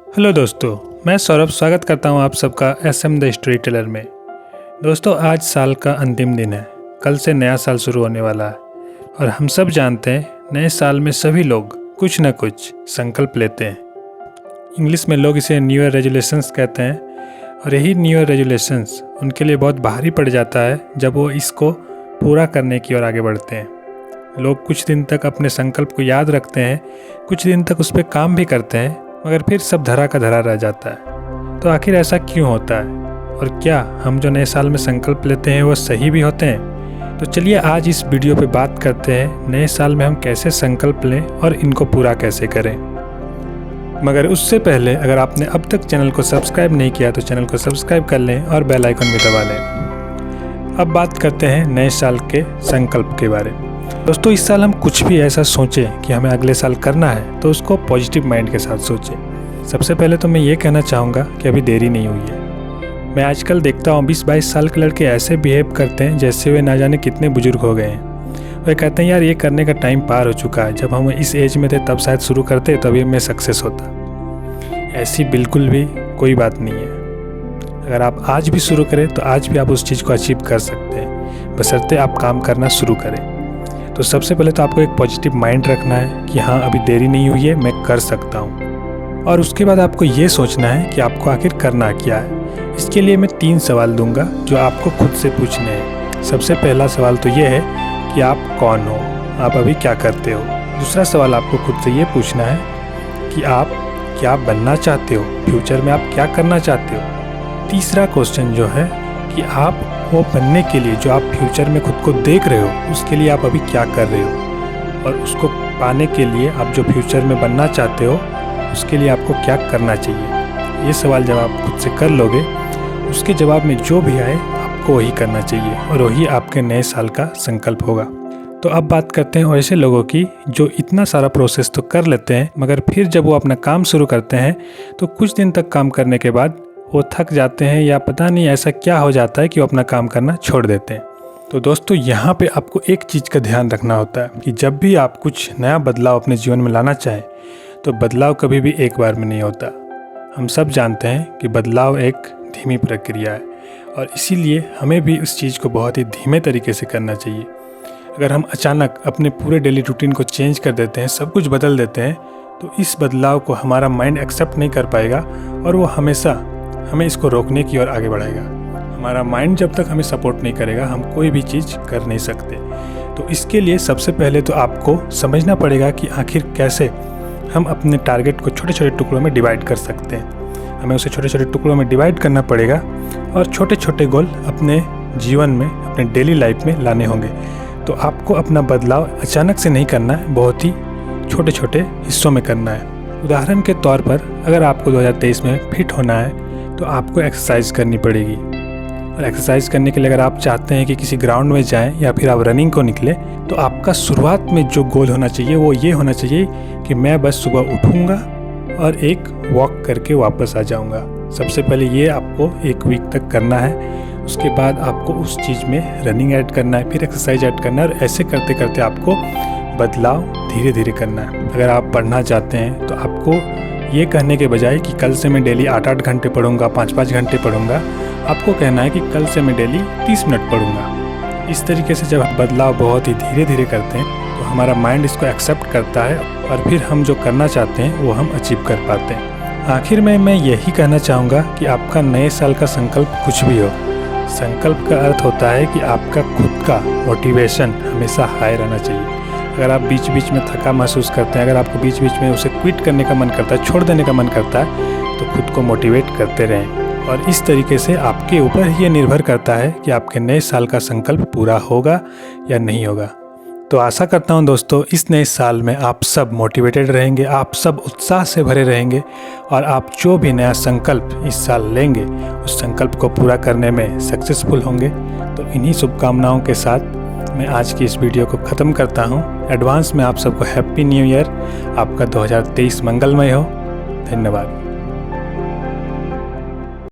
Hello दोस्तों, मैं सौरभ स्वागत करता हूं आप सबका SM द स्टोरी टेलर में। दोस्तों, आज साल का अंतिम दिन है। कल से नया साल शुरू होने वाला है और हम सब जानते हैं नए साल में सभी लोग कुछ न कुछ संकल्प लेते हैं। इंग्लिश में लोग इसे न्यू ईयर रेजोल्यूशंस कहते हैं और यही न्यू ईयर रेजोल्यूशंस उनके लिए बहुत भारी पड़ जाता है जब वो इसको पूरा करने की ओर आगे बढ़ते हैं। लोग कुछ दिन तक अपने संकल्प को याद रखते हैं, कुछ दिन तक उस पर काम भी करते हैं, मगर फिर सब धरा का धरा रह जाता है। तो आखिर ऐसा क्यों होता है और क्या हम जो नए साल में संकल्प लेते हैं वो सही भी होते हैं? तो चलिए आज इस वीडियो पे बात करते हैं नए साल में हम कैसे संकल्प लें और इनको पूरा कैसे करें। मगर उससे पहले अगर आपने अब तक चैनल को सब्सक्राइब नहीं किया तो चैनल को सब्सक्राइब कर लें और बेल आइकन भी दबा लें। अब बात करते हैं नए साल के संकल्प के बारे में। दोस्तों, इस साल हम कुछ भी ऐसा सोचें कि हमें अगले साल करना है तो उसको पॉजिटिव माइंड के साथ सोचें। सबसे पहले तो मैं ये कहना चाहूँगा कि अभी देरी नहीं हुई है। मैं आजकल देखता हूँ 20-22 साल के लड़के ऐसे बिहेव करते हैं जैसे वे ना जाने कितने बुजुर्ग हो गए हैं। वे कहते हैं यार ये करने का टाइम पार हो चुका है, जब हम इस एज में थे तब शायद शुरू करते तभी मैं सक्सेस होता। ऐसी बिल्कुल भी कोई बात नहीं है। अगर आप आज भी शुरू करें तो आज भी आप उस चीज़ को अचीव कर सकते हैं, बशर्ते आप काम करना शुरू करें। तो सबसे पहले तो आपको एक पॉजिटिव माइंड रखना है कि हाँ अभी देरी नहीं हुई है, मैं कर सकता हूँ। और उसके बाद आपको ये सोचना है कि आपको आखिर करना क्या है। इसके लिए मैं 3 सवाल दूंगा जो आपको खुद से पूछने हैं। सबसे पहला सवाल तो ये है कि आप कौन हो, आप अभी क्या करते हो। दूसरा सवाल आपको खुद से ये पूछना है कि आप क्या बनना चाहते हो, फ्यूचर में आप क्या करना चाहते हो। तीसरा क्वेश्चन जो है कि आप वो बनने के लिए जो आप फ्यूचर में खुद को देख रहे हो उसके लिए आप अभी क्या कर रहे हो, और उसको पाने के लिए आप जो फ्यूचर में बनना चाहते हो उसके लिए आपको क्या करना चाहिए। ये सवाल जब आप खुद से कर लोगे उसके जवाब में जो भी आए आपको वही करना चाहिए और वही आपके नए साल का संकल्प होगा। तो अब बात करते हैं ऐसे लोगों की जो इतना सारा प्रोसेस तो कर लेते हैं मगर फिर जब वो अपना काम शुरू करते हैं तो कुछ दिन तक काम करने के बाद वो थक जाते हैं या पता नहीं ऐसा क्या हो जाता है कि वो अपना काम करना छोड़ देते हैं। तो दोस्तों, यहाँ पे आपको एक चीज़ का ध्यान रखना होता है कि जब भी आप कुछ नया बदलाव अपने जीवन में लाना चाहें तो बदलाव कभी भी एक बार में नहीं होता। हम सब जानते हैं कि बदलाव एक धीमी प्रक्रिया है और इसीलिए हमें भी उस चीज़ को बहुत ही धीमे तरीके से करना चाहिए। अगर हम अचानक अपने पूरे डेली रूटीन को चेंज कर देते हैं, सब कुछ बदल देते हैं, तो इस बदलाव को हमारा माइंड एक्सेप्ट नहीं कर पाएगा और वो हमेशा हमें इसको रोकने की ओर आगे बढ़ाएगा। हमारा माइंड जब तक हमें सपोर्ट नहीं करेगा हम कोई भी चीज़ कर नहीं सकते। तो इसके लिए सबसे पहले तो आपको समझना पड़ेगा कि आखिर कैसे हम अपने टारगेट को छोटे छोटे टुकड़ों में डिवाइड कर सकते हैं। हमें उसे छोटे छोटे टुकड़ों में डिवाइड करना पड़ेगा और छोटे छोटे गोल अपने जीवन में, अपने डेली लाइफ में लाने होंगे। तो आपको अपना बदलाव अचानक से नहीं करना है, बहुत ही छोटे छोटे हिस्सों में करना है। उदाहरण के तौर पर अगर आपको 2023 में फिट होना है तो आपको एक्सरसाइज करनी पड़ेगी। और एक्सरसाइज करने के लिए अगर आप चाहते हैं कि किसी ग्राउंड में जाएं या फिर आप रनिंग को निकले तो आपका शुरुआत में जो गोल होना चाहिए वो ये होना चाहिए कि मैं बस सुबह उठूँगा और एक वॉक करके वापस आ जाऊँगा। सबसे पहले ये आपको 1 वीक तक करना है। उसके बाद आपको उस चीज़ में रनिंग ऐड करना है, फिर एक्सरसाइज ऐड करना है और ऐसे करते करते आपको बदलाव धीरे धीरे करना है। अगर आप पढ़ना चाहते हैं तो आपको ये कहने के बजाय कि कल से मैं डेली 8-8 घंटे पढ़ूंगा, 5-5 घंटे पढ़ूंगा, आपको कहना है कि कल से मैं डेली 30 मिनट पढ़ूंगा। इस तरीके से जब हम बदलाव बहुत ही धीरे धीरे करते हैं तो हमारा माइंड इसको एक्सेप्ट करता है और फिर हम जो करना चाहते हैं वो हम अचीव कर पाते हैं। आखिर में मैं यही कहना चाहूँगा कि आपका नए साल का संकल्प कुछ भी हो, संकल्प का अर्थ होता है कि आपका खुद का मोटिवेशन हमेशा हाई रहना चाहिए। अगर आप बीच बीच में थका महसूस करते हैं, अगर आपको बीच बीच में उसे क्विट करने का मन करता है, छोड़ देने का मन करता है, तो खुद को मोटिवेट करते रहें। और इस तरीके से आपके ऊपर ही ये निर्भर करता है कि आपके नए साल का संकल्प पूरा होगा या नहीं होगा। तो आशा करता हूँ दोस्तों इस नए साल में आप सब मोटिवेटेड रहेंगे, आप सब उत्साह से भरे रहेंगे और आप जो भी नया संकल्प इस साल लेंगे उस संकल्प को पूरा करने में सक्सेसफुल होंगे। तो इन्हीं शुभकामनाओं के साथ मैं आज की इस वीडियो को ख़त्म करता हूँ। एडवांस में आप सबको हैप्पी न्यू ईयर। आपका 2023 मंगलमय हो। धन्यवाद।